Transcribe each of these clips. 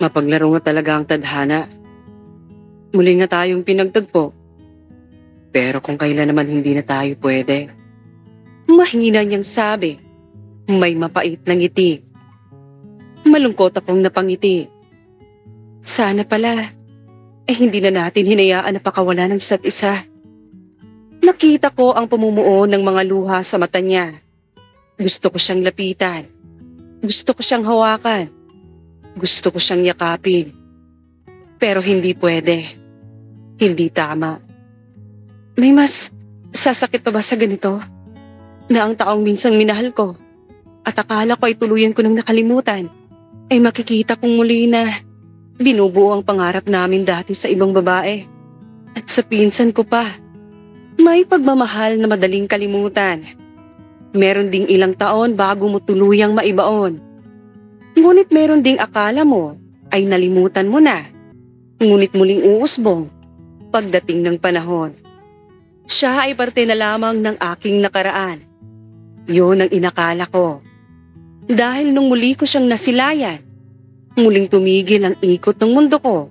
Mapaglaro nga talaga ang tadhana. Muli nga tayong pinagtagpo. Pero kung kailan naman hindi na tayo pwede. Mahina niyang sabi. May mapait na ngiti. Malungkot akong napangiti. Sana pala, hindi na natin hinayaan na pakawala ng isa't isa. Nakita ko ang pamumuo ng mga luha sa mata niya. Gusto ko siyang lapitan. Gusto ko siyang hawakan. Gusto ko siyang yakapin. Pero hindi pwede. Hindi tama. May mas sasakit pa ba sa ganito? Na ang taong minsang minahal ko at akala ko ay tuluyan ko nang nakalimutan ay makikita kong muli na binubuo ang pangarap namin dati sa ibang babae at sa pinsan ko pa. May pagmamahal na madaling kalimutan. Meron ding ilang taon bago mo tuluyang maibaon. Ngunit meron ding akala mo ay nalimutan mo na. Ngunit muling uusbong pagdating ng panahon. Siya ay parte na lamang ng aking nakaraan. Yun ang inakala ko. Dahil nung muli ko siyang nasilayan, muling tumigil ang ikot ng mundo ko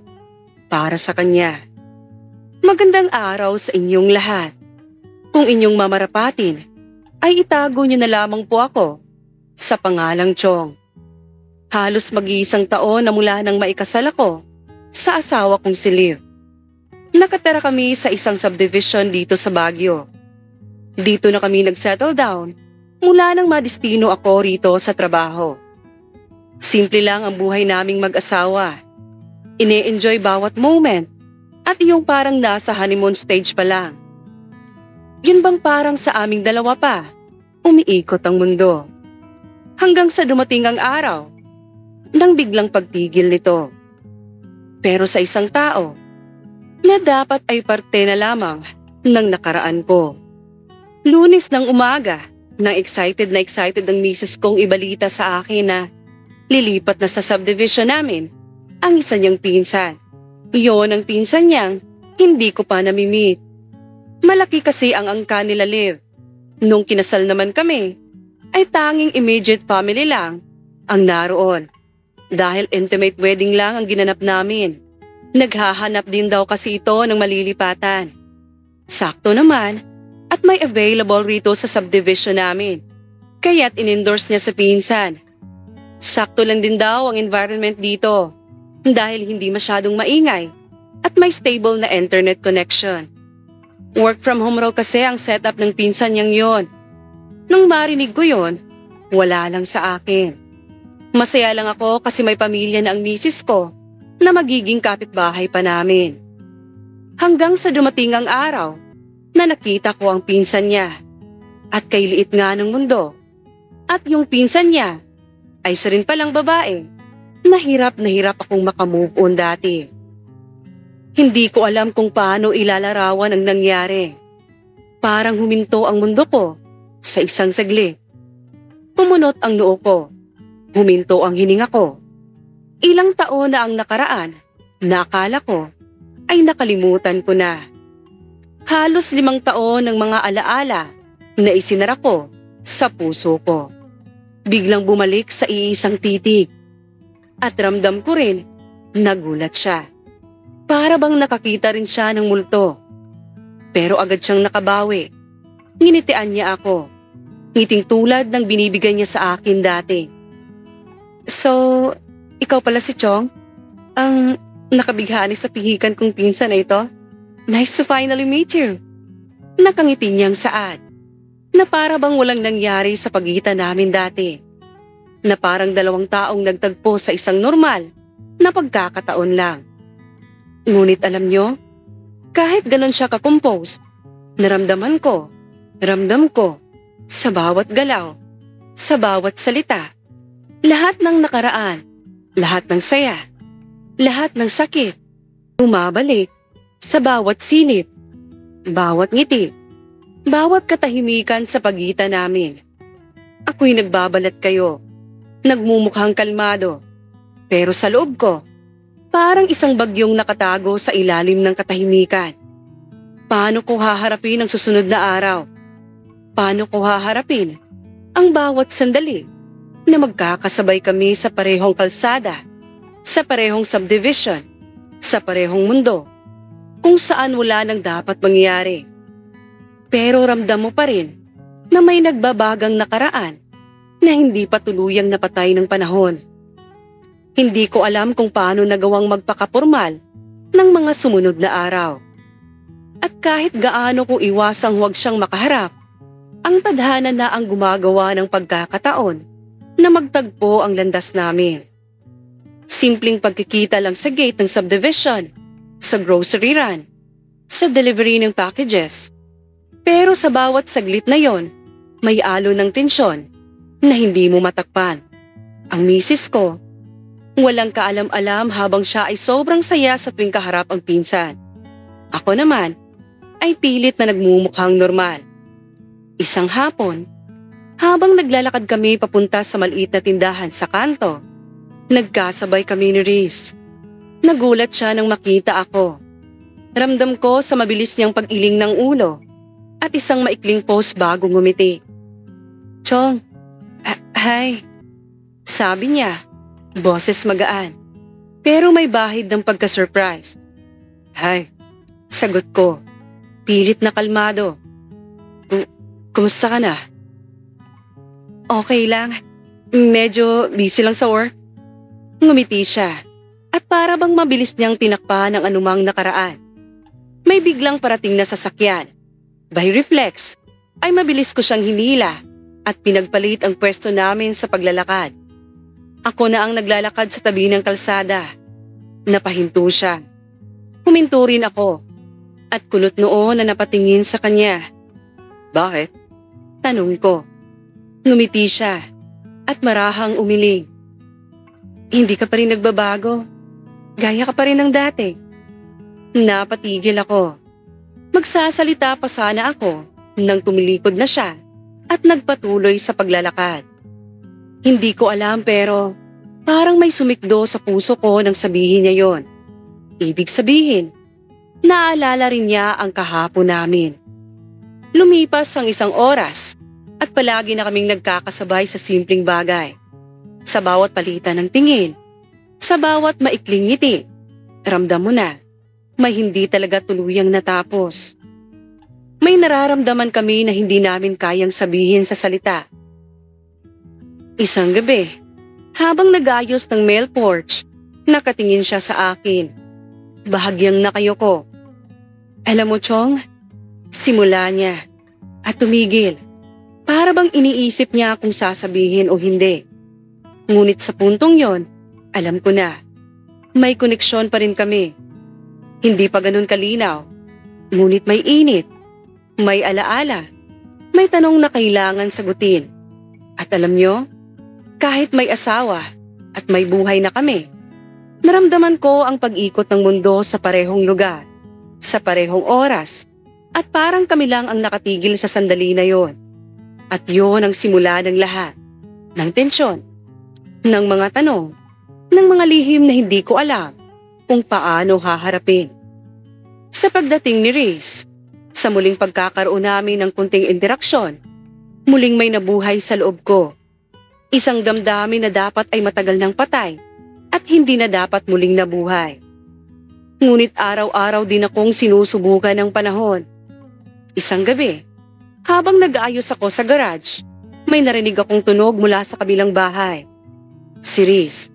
para sa kanya. Magandang araw sa inyong lahat. Kung inyong mamarapatin, ay itago niyo na lamang po ako sa pangalang Chong. Halos mag-iisang taon na mula nang maikasal ako sa asawa kong si Liv. Nakatira kami sa isang subdivision dito sa Baguio. Dito na kami nag-settle down mula nang madistino ako rito sa trabaho. Simple lang ang buhay naming mag-asawa. Ine-enjoy bawat moment at yung parang nasa honeymoon stage pa lang. Yun bang parang sa aming dalawa pa, umiikot ang mundo. Hanggang sa dumating ang araw, nang biglang pagtigil nito. Pero sa isang tao, na dapat ay parte na lamang ng nakaraan ko. Lunes ng umaga, nang excited ang misis kong ibalita sa akin na lilipat na sa subdivision namin ang isa niyang pinsan. Iyon ang pinsan niyang hindi ko pa namimit. Malaki kasi ang angka nila Liv. Nung kinasal naman kami, ay tanging immediate family lang ang naroon. Dahil intimate wedding lang ang ginanap namin. Naghahanap din daw kasi ito ng malilipatan. Sakto naman at may available rito sa subdivision namin. Kaya't in-endorse niya sa pinsan. Sakto lang din daw ang environment dito dahil hindi masyadong maingay at may stable na internet connection. Work from home raw kasi ang setup ng pinsan niyang yon. Nung marinig ko yon, wala lang sa akin. Masaya lang ako kasi may pamilya na ang misis ko na magiging kapitbahay pa namin. Hanggang sa dumating ang araw na nakita ko ang pinsan niya at kay liit nga ng mundo at yung pinsan niya ay isa rin palang babae na hirap akong makamove on dati. Hindi ko alam kung paano ilalarawan ang nangyari. Parang huminto ang mundo ko sa isang saglit. Pumunot ang noo ko. Huminto ang hininga ko. Ilang taon na ang nakaraan na akala ko ay nakalimutan ko na. Halos 5 taon ng mga alaala na isinara ko sa puso ko. Biglang bumalik sa iisang titig. At ramdam ko rin, nagulat siya. Para bang nakakita rin siya ng multo. Pero agad siyang nakabawi. Nginitian niya ako. Ngiting tulad ng binibigay niya sa akin dati. So, ikaw pala si Chong? Ang nakabighani sa pihikan kong pinsan na ito? Nice to finally meet you. Nakangiti niyang saad. Na para bang walang nangyari sa pagitan namin dati. Na parang 2 taong nagtagpo sa isang normal na pagkakataon lang. Ngunit alam niyo, kahit ganon siya ka-composed, ramdam ko, sa bawat galaw, sa bawat salita, lahat ng nakaraan, lahat ng saya, lahat ng sakit, bumabalik sa bawat sinip, bawat ngiti, bawat katahimikan sa pagitan namin. Ako'y nagbabalat kayo, nagmumukhang kalmado, pero sa loob ko, parang isang bagyong nakatago sa ilalim ng katahimikan. Paano ko haharapin ang susunod na araw? Paano ko haharapin ang bawat sandali na magkakasabay kami sa parehong kalsada sa parehong subdivision, sa parehong mundo, kung saan wala nang dapat mangyari. Pero ramdam mo pa rin na may nagbabagang nakaraan na hindi pa tuluyang napatay ng panahon. Hindi ko alam kung paano nagawang magpakapurmal ng mga sumunod na araw. At kahit gaano ko iwasang huwag siyang makaharap, ang tadhana na ang gumagawa ng pagkakataon na magtagpo ang landas namin. Simpleng pagkikita lang sa gate ng subdivision, sa grocery run, sa delivery ng packages. Pero sa bawat saglit na yon, may alo ng tensyon na hindi mo matakpan. Ang misis ko, walang kaalam-alam habang siya ay sobrang saya sa tuwing kaharap ang pinsan. Ako naman ay pilit na nagmumukhang normal. Isang hapon, habang naglalakad kami papunta sa maliit na tindahan sa kanto, nagkasabay kami ni Riz. Nagulat siya nang makita ako. Ramdam ko sa mabilis niyang pag-iling ng ulo at isang maikling pause bago ngumiti. "Chong, hi," sabi niya, boses magaan, pero may bahid ng pagka-surprise. "Hi," sagot ko, pilit na kalmado. Kumusta ka na?" "Okay lang. Medyo busy lang sa work." Ngumiti siya at para bang mabilis niyang tinakpan ang anumang nakaraan. May biglang parating na sasakyan. By reflex, ay mabilis ko siyang hinila at pinagpalit ang pwesto namin sa paglalakad. Ako na ang naglalakad sa tabi ng kalsada. Napahinto siya. Huminto rin ako at kulot noo na napatingin sa kanya. "Bakit?" tanong ko. Ngumiti siya at marahang umiling. "Hindi ka pa rin nagbabago. Gaya ka pa rin ng dati." Napatigil ako. Magsasalita pa sana ako nang tumilikod na siya at nagpatuloy sa paglalakad. Hindi ko alam pero parang may sumikdo sa puso ko nang sabihin niya yon. Ibig sabihin, naalala rin niya ang kahapon namin. Lumipas ang isang oras at palagi na kaming nagkakasabay sa simpleng bagay. Sa bawat palitan ng tingin, sa bawat maikling ngiti, ramdam mo na may hindi talaga tuluyang natapos. May nararamdaman kami na hindi namin kayang sabihin sa salita. Isang gabi, habang nag-ayos ng mail porch, nakatingin siya sa akin. Bahagyang nakayoko. "Alam mo, Chong," simula niya at tumigil. Para bang iniisip niya kung sasabihin o hindi. Ngunit sa puntong yon, alam ko na. May koneksyon pa rin kami. Hindi pa ganun kalinaw. Ngunit may init. May alaala. May tanong na kailangan sagutin. At alam niyo, kahit may asawa at may buhay na kami, naramdaman ko ang pag-ikot ng mundo sa parehong lugar, sa parehong oras, at parang kami lang ang nakatigil sa sandali na yon. At yon ang simula ng lahat, ng tensyon, ng mga tanong, ng mga lihim na hindi ko alam kung paano haharapin. Sa pagdating ni Riz, sa muling pagkakaroon namin ng kunting interaksyon, muling may nabuhay sa loob ko. Isang damdamin na dapat ay matagal nang patay at hindi na dapat muling nabuhay. Ngunit araw-araw din akong sinusubukan ng panahon. Isang gabi, habang nag-aayos ako sa garage, may narinig akong tunog mula sa kabilang bahay. Si Riz.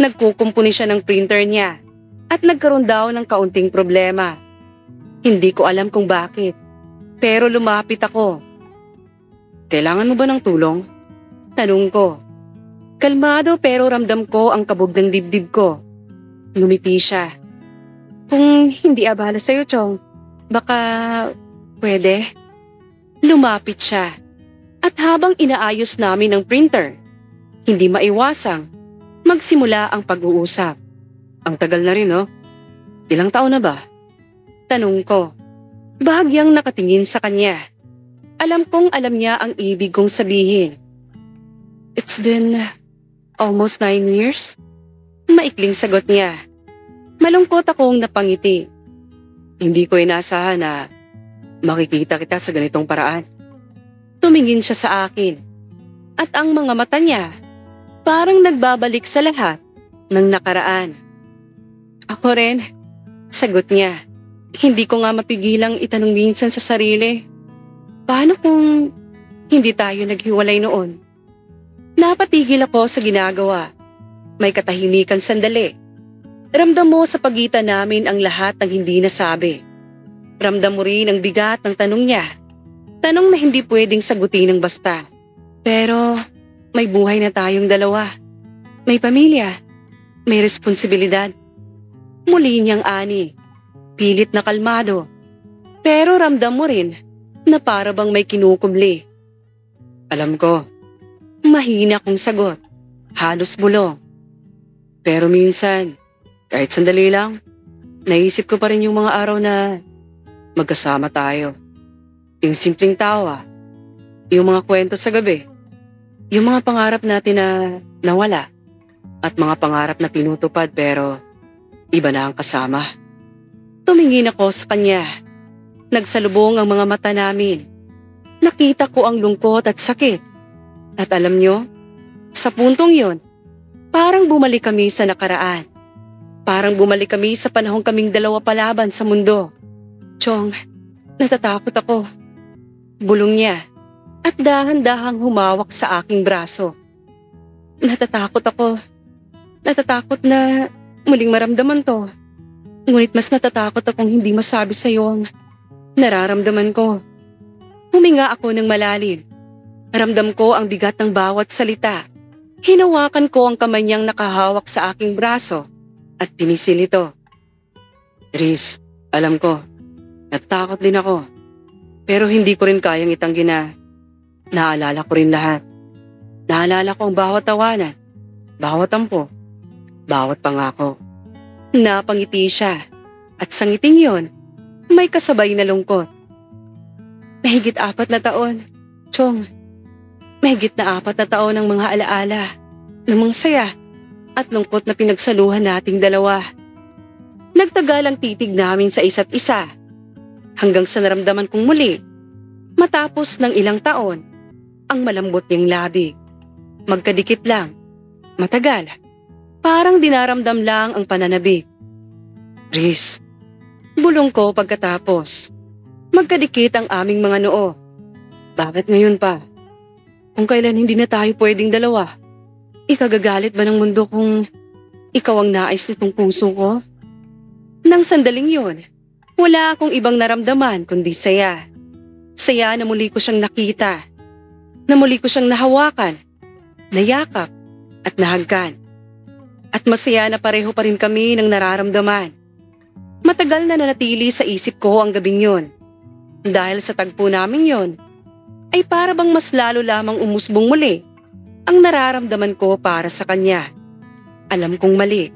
Nagkukumpuni siya ng printer niya at nagkaroon daw ng kaunting problema. Hindi ko alam kung bakit, pero lumapit ako. "Kailangan mo ba ng tulong?" tanong ko. Kalmado pero ramdam ko ang kabog ng dibdib ko. Ngumiti siya. "Kung hindi abala sa'yo, Chong, baka pwede?" Lumapit siya. At habang inaayos namin ang printer, hindi maiwasang magsimula ang pag-uusap. "Ang tagal na rin, no? Ilang taon na ba?" tanong ko. Bahagyang nakatingin sa kanya. Alam kong alam niya ang ibig kong sabihin. "It's been almost 9 years. Maikling sagot niya. Malungkot akong napangiti. Hindi ko inaasahan na makikita kita sa ganitong paraan. Tumingin siya sa akin at ang mga mata niya parang nagbabalik sa lahat ng nakaraan. Ako rin, sagot niya. Hindi ko nga mapigilang itanong minsan sa sarili. Paano kung hindi tayo naghiwalay noon? Napatigil ako sa ginagawa. May katahimikan sandali. Ramdam mo sa pagitan namin ang lahat ng hindi nasabi. Ramdam mo rin ang bigat ng tanong niya. Tanong na hindi pwedeng sagutin ng basta. Pero may buhay na tayong dalawa. May pamilya. May responsibilidad. Muli niyang ani. Pilit na kalmado. Pero ramdam mo rin na para bang may kinukubli. Alam ko, mahina kong sagot. Halos bulong. Pero minsan, kahit sandali lang, naisip ko pa rin yung mga araw na magkasama tayo. Yung simpleng tawa, yung mga kwento sa gabi, yung mga pangarap natin na nawala, at mga pangarap na tinutupad pero iba na ang kasama. Tumingin ako sa kanya. Nagsalubong ang mga mata namin. Nakita ko ang lungkot at sakit. At alam nyo, sa puntong yon, parang bumalik kami sa nakaraan. Parang bumalik kami sa panahong kaming dalawa palaban sa mundo. Chong, natatakot ako. Bulong niya at dahan-dahang humawak sa aking braso. Natatakot ako. Natatakot na muling maramdaman to. Ngunit mas natatakot akong hindi masabi sa iyo ang nararamdaman ko. Huminga ako ng malalim. Ramdam ko ang bigat ng bawat salita. Hinawakan ko ang kamay niyang nakahawak sa aking braso at pinisil ito. Riz, alam ko, natatakot din ako. Pero hindi ko rin kayang itanggi na naalala ko rin lahat. Naalala ko ang bawat tawanan, bawat tampo, bawat pangako. Napangiti siya at sa ngiting yon, may kasabay na lungkot. Mahigit 4 na taon, Chong. Mahigit na 4 na taon ang mga alaala, ng mga saya at lungkot na pinagsaluhan nating dalawa. Nagtagal ang titig namin sa isa't isa hanggang sa naramdaman kong muli, matapos ng ilang taon, ang malambot niyang labi. Magkadikit lang, matagal. Parang dinaramdam lang ang pananabik. Riz, bulong ko pagkatapos. Magkadikit ang aming mga noo. Bakit ngayon pa? Kung kailan hindi na tayo pwedeng dalawa, ikagagalit ba ng mundo kung ikaw ang nais nitong puso ko? Nang sandaling yun, wala akong ibang naramdaman kundi saya. Saya na muli ko siyang nakita. Na muli ko siyang nahawakan, nayakap at nahagkan. At masaya na pareho pa rin kami ng nararamdaman. Matagal na nanatili sa isip ko ang gabing yon. Dahil sa tagpo namin yon, ay para bang mas lalo lamang umusbong muli ang nararamdaman ko para sa kanya. Alam kong mali,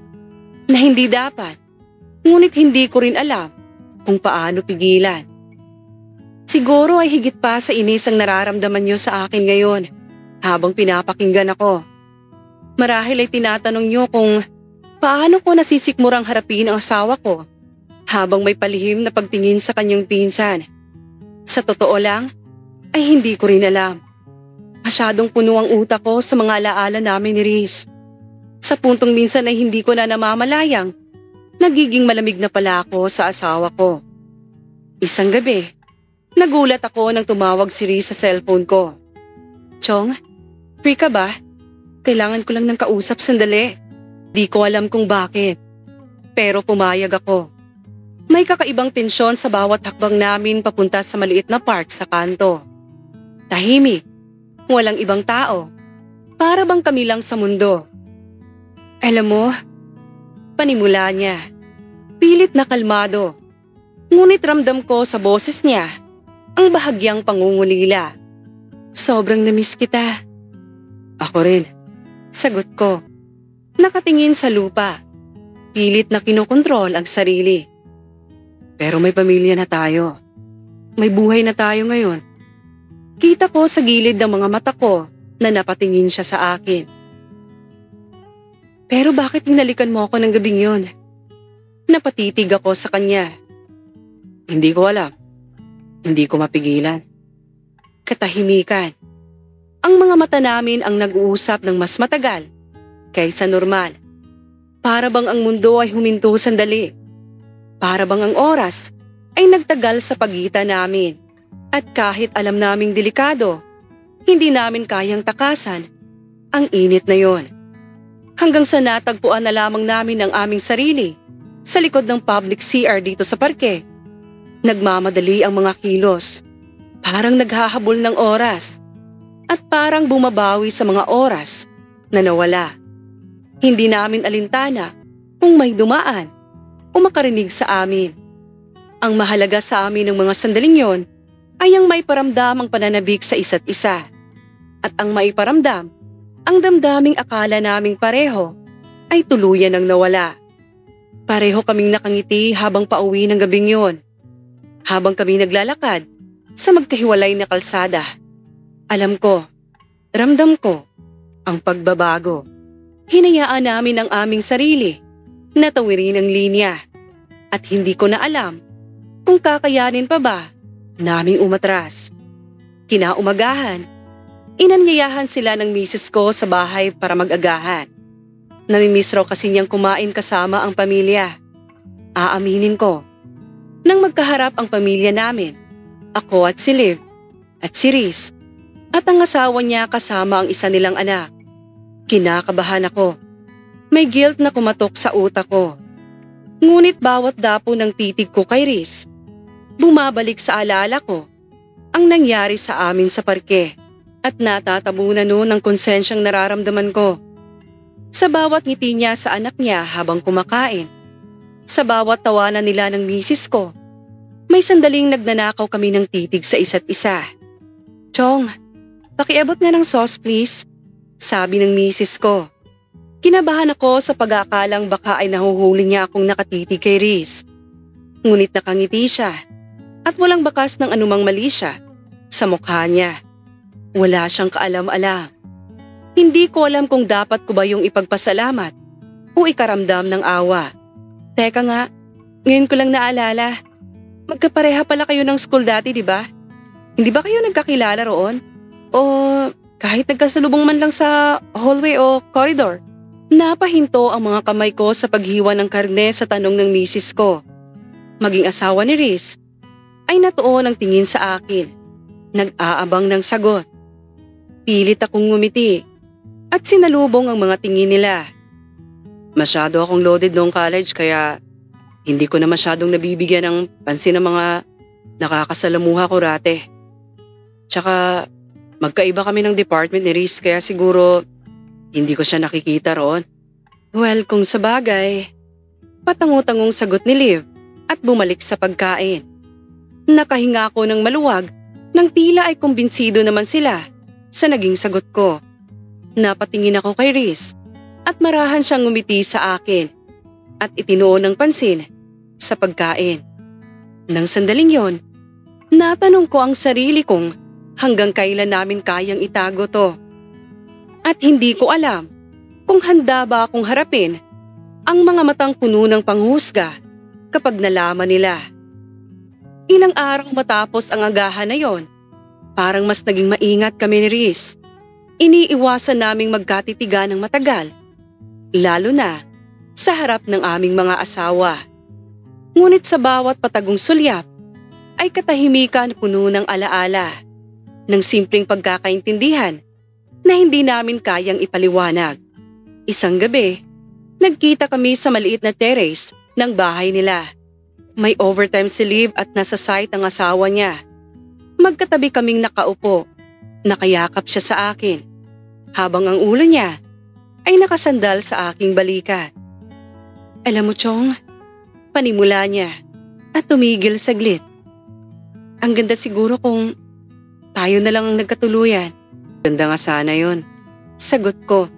na hindi dapat, ngunit hindi ko rin alam kung paano pigilan. Siguro ay higit pa sa inis ang nararamdaman niyo sa akin ngayon habang pinapakinggan ako. Marahil ay tinatanong niyo kung paano ko nasisikmurang harapin ang asawa ko habang may palihim na pagtingin sa kanyang pinsan. Sa totoo lang, ay hindi ko rin alam. Masyadong puno ang utak ko sa mga alaala namin ni Riz. Sa puntong minsan ay hindi ko na namamalayang nagiging malamig na pala ako sa asawa ko. Isang gabi, nagulat ako nang tumawag si Riz sa cellphone ko. Chong, free ka ba? Kailangan ko lang ng kausap sandali. Di ko alam kung bakit. Pero pumayag ako. May kakaibang tensyon sa bawat hakbang namin papunta sa maliit na park sa kanto. Tahimik. Walang ibang tao. Para bang kami lang sa mundo. Alam mo, panimula niya. Pilit na kalmado. Ngunit ramdam ko sa boses niya ang bahagyang pangungulila. Sobrang namiss kita. Ako rin. Sagot ko. Nakatingin sa lupa. Pilit na kinokontrol ang sarili. Pero may pamilya na tayo. May buhay na tayo ngayon. Kita ko sa gilid ng mga mata ko na napatingin siya sa akin. Pero bakit hinalikan mo ako ng gabing yon? Napatitig ako sa kanya. Hindi ko alam. Hindi ko mapigilan. Katahimikan. Ang mga mata namin ang nag-uusap ng mas matagal kaysa normal. Para bang ang mundo ay huminto sandali. Para bang ang oras ay nagtagal sa pagitan namin. At kahit alam naming delikado, hindi namin kayang takasan ang init na yon. Hanggang sa natagpuan na lamang namin ang aming sarili sa likod ng public CR dito sa parke. Nagmamadali ang mga kilos, parang naghahabol ng oras at parang bumabawi sa mga oras na nawala. Hindi namin alintana kung may dumaan o makarinig sa amin. Ang mahalaga sa amin ng mga sandaling yon ay ang may paramdam ang pananabik sa isa't isa. At ang maiparamdam, ang damdaming akala naming pareho ay tuluyan ng nawala. Pareho kaming nakangiti habang pauwi ng gabing yon. Habang kami naglalakad sa magkahiwalay na kalsada. Alam ko, ramdam ko, ang pagbabago. Hinayaan namin ang aming sarili na tawirin ang linya. At hindi ko na alam kung kakayanin pa ba naming umatras. Kinaumagahan, inanyayahan sila ng misis ko sa bahay para mag-agahan. Namimiss raw kasi niyang kumain kasama ang pamilya. Aaminin ko, nang magkaharap ang pamilya namin, ako at si Liv at si Riz at ang asawa niya kasama ang isa nilang anak. Kinakabahan ako. May guilt na kumatok sa utak ko. Ngunit bawat dapo ng titig ko kay Riz, bumabalik sa alala ko ang nangyari sa amin sa parke at natatabunan noon ang konsensyang nararamdaman ko. Sa bawat ngiti niya sa anak niya habang kumakain, sa bawat tawanan nila ng misis ko, may sandaling nagnanakaw kami ng titig sa isa't isa. "Chong, pakiabot nga ng sauce please," sabi ng misis ko. Kinabahan ako sa pag-aakalang baka ay nahuhuli niya akong nakatitig kay Riz. Ngunit nakangiti siya at walang bakas ng anumang mali siya sa mukha niya. Wala siyang kaalam-alam. Hindi ko alam kung dapat ko ba yung ipagpasalamat o ikaramdam ng awa. Teka nga, ngayon ko lang naalala. Magkapareha pala kayo ng school dati, di ba? Hindi ba kayo nagkakilala roon? O kahit nagkasalubong man lang sa hallway o corridor? Napahinto ang mga kamay ko sa paghiwa ng karne sa tanong ng misis ko. Maging asawa ni Riz ay natuon ang tingin sa akin. Nag-aabang ng sagot. Pilit akong ngumiti at sinalubong ang mga tingin nila. Masyado akong loaded noong college kaya hindi ko na masyadong nabibigyan ng pansin ng mga nakakasalamuha ko rate. Tsaka magkaiba kami ng department ni Riz kaya siguro hindi ko siya nakikita roon. Well, kung sa bagay, patango-tangong sagot ni Liv at bumalik sa pagkain. Nakahinga ako ng maluwag nang tila ay kumbinsido naman sila sa naging sagot ko. Napatingin ako kay Riz at marahan siyang ngumiti sa akin at itinuon ng pansin sa pagkain. Nang sandaling yon, natanong ko ang sarili kong hanggang kailan namin kayang itago to. At hindi ko alam kung handa ba akong harapin ang mga matang puno ng panghusga kapag nalaman nila. Ilang araw matapos ang agahan na yon, parang mas naging maingat kami ni Riz. Iniiwasan naming magkatitigan ng matagal, lalo na sa harap ng aming mga asawa. Ngunit sa bawat patagong sulyap ay katahimikan puno ng alaala, ng simpleng pagkakaintindihan na hindi namin kayang ipaliwanag. Isang gabi, nagkita kami sa maliit na terrace ng bahay nila. May overtime si Liv at nasa site ang asawa niya. Magkatabi kaming nakaupo, nakayakap siya sa akin, habang ang ulo niya ay nakasandal sa aking balikat. Alam mo, Chong, panimula niya at tumigil saglit. Ang ganda siguro kung tayo na lang ang nagkatuluyan. Ganda nga sana yon, sagot ko,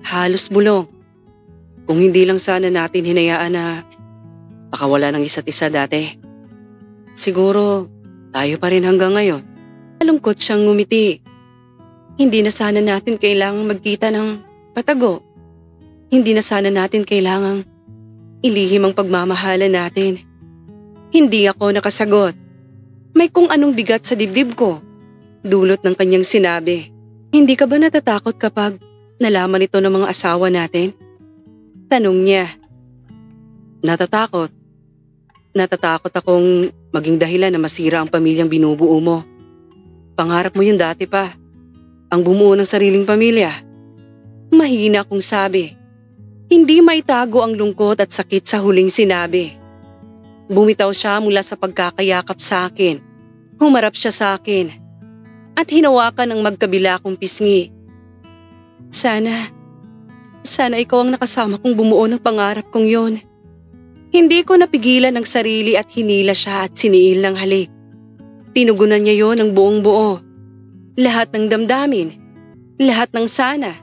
halos bulong. Kung hindi lang sana natin hinayaan na pakawala ng isa't isa dati. Siguro tayo pa rin hanggang ngayon. Malungkot siyang ngumiti. Hindi na sana natin kailangang magkita ng patago. Hindi na sana natin kailangang ilihim ang pagmamahalan natin. Hindi ako nakasagot. May kung anong bigat sa dibdib ko. Dulot ng kanyang sinabi. Hindi ka ba natatakot kapag nalaman ito ng mga asawa natin? Tanong niya. Natatakot. Natatakot akong maging dahilan na masira ang pamilyang binubuo mo. Pangarap mo yun dati pa. Ang bumuo ng sariling pamilya. Mahina kong sabi. Hindi maitago ang lungkot at sakit sa huling sinabi. Bumitaw siya mula sa pagkakayakap sa akin. Humarap siya sa akin. At hinawakan ang magkabila kong pisngi. Sana ikaw ang nakasama kong bumuo ng pangarap kong yon. Hindi ko napigilan ang sarili at hinila siya at siniil ng halik. Tinugunan niya yon ng buong buo. Lahat ng damdamin, lahat ng sana,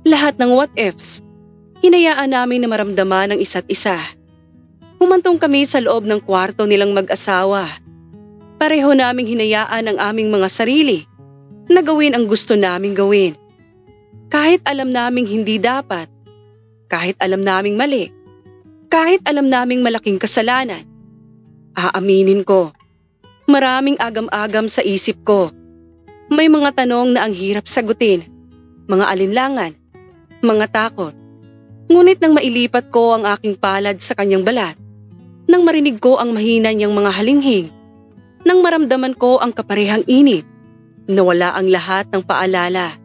lahat ng what ifs. Hinayaan namin na maramdaman ang isa't isa. Humantong kami sa loob ng kwarto nilang mag-asawa. Pareho naming hinayaan ang aming mga sarili na gawin ang gusto naming gawin. Kahit alam naming hindi dapat, kahit alam naming mali, kahit alam naming malaking kasalanan. Aaminin ko, maraming agam-agam sa isip ko. May mga tanong na ang hirap sagutin, mga alinlangan, mga takot. Ngunit nang mailipat ko ang aking palad sa kanyang balat, nang marinig ko ang mahina niyang mga halinghing, nang maramdaman ko ang kaparehang init, nawala ang lahat ng paalala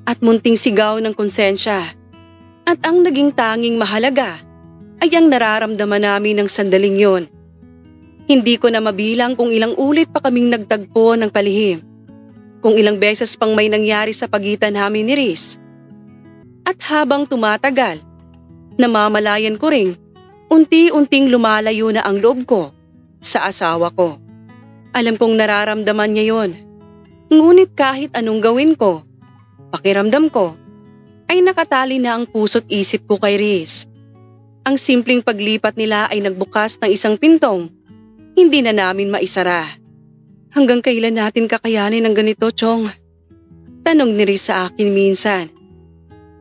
at munting sigaw ng konsensya. At ang naging tanging mahalaga ay ang nararamdaman namin ng sandaling yon. Hindi ko na mabilang kung ilang ulit pa kaming nagtagpo ng palihim, kung ilang beses pang may nangyari sa pagitan namin ni Riz. At habang tumatagal, namamalayan ko ring unti-unting lumalayo na ang loob ko sa asawa ko. Alam kong nararamdaman niya yon. Ngunit kahit anong gawin ko, pakiramdam ko, ay nakatali na ang puso't isip ko kay Riz. Ang simpleng paglipat nila ay nagbukas ng isang pintong hindi na namin maisara. Hanggang kailan natin kakayanin ang ganito, Chong? Tanong ni Riz sa akin minsan.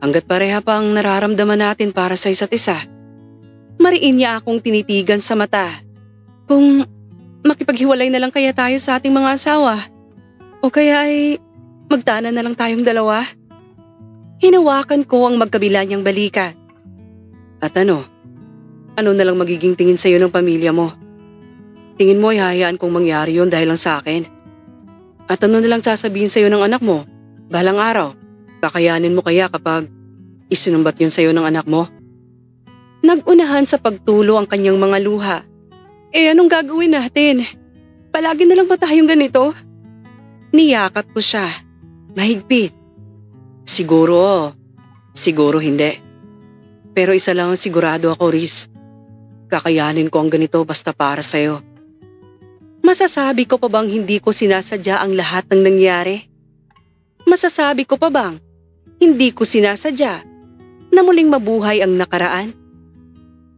Hanggat pareha pa ang nararamdaman natin para sa isa't isa. Mariin niya akong tinitigan sa mata. Kung makipaghiwalay na lang kaya tayo sa ating mga asawa, o kaya ay magtanan na lang tayong dalawa. Hinawakan ko ang magkabila niyang balikat. At ano na lang magiging tingin sa'yo ng pamilya mo? Tingin mo ay hayaan kong mangyari yon dahil lang sa akin? At ano na lang sasabihin sa'yo ng anak mo balang araw? Kakayanin mo kaya kapag isinumbat yun sa'yo ng anak mo? Nag-unahan sa pagtulo ang kanyang mga luha. Anong gagawin natin? Palagi na lang ba tayong ganito? Niyakap ko siya. Mahigpit. Siguro hindi. Pero isa lang ang sigurado ako, Riz. Kakayanin ko ang ganito basta para sa'yo. Masasabi ko pa bang hindi ko sinasadya ang lahat ng nangyari? Masasabi ko pa bang hindi ko sinasadya na muling mabuhay ang nakaraan?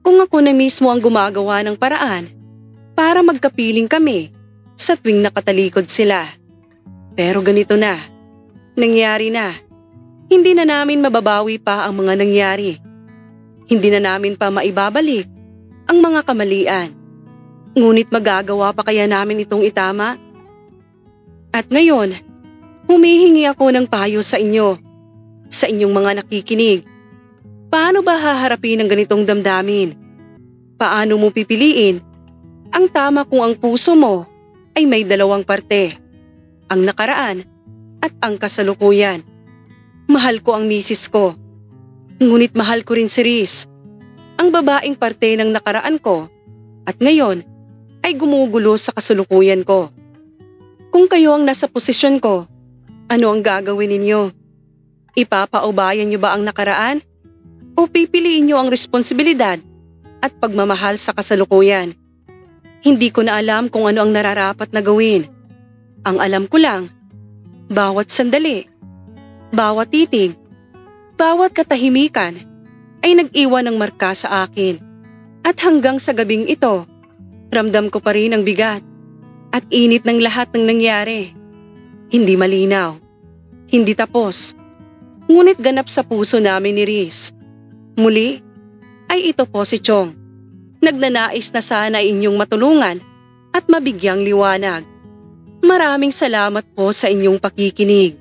Kung ako na mismo ang gumagawa ng paraan para magkapiling kami sa tuwing nakatalikod sila. Pero ganito na, nangyari na. Hindi na namin mababawi pa ang mga nangyari. Hindi na namin pa maibabalik ang mga kamalian. Ngunit magagawa pa kaya namin itong itama? At ngayon, humihingi ako ng payo sa inyo, sa inyong mga nakikinig. Paano ba haharapin ang ganitong damdamin? Paano mo pipiliin ang tama kung ang puso mo ay may dalawang parte, ang nakaraan at ang kasalukuyan? Mahal ko ang misis ko, ngunit mahal ko rin si Riz, ang babaeng parte ng nakaraan ko at ngayon ay gumugulo sa kasalukuyan ko. Kung kayo ang nasa posisyon ko, ano ang gagawin ninyo? Ipapaubayan niyo ba ang nakaraan? O pipiliin niyo ang responsibilidad at pagmamahal sa kasalukuyan? Hindi ko na alam kung ano ang nararapat na gawin. Ang alam ko lang, bawat sandali, bawat titig, bawat katahimikan ay nag-iwan ng marka sa akin. At hanggang sa gabing ito, ramdam ko pa rin ang bigat at init ng lahat ng nangyari. Hindi malinaw, hindi tapos, ngunit ganap sa puso namin ni Riz. Muli ay ito po si Chong. Nagnanais na sana inyong matulungan at mabigyang liwanag. Maraming salamat po sa inyong pakikinig.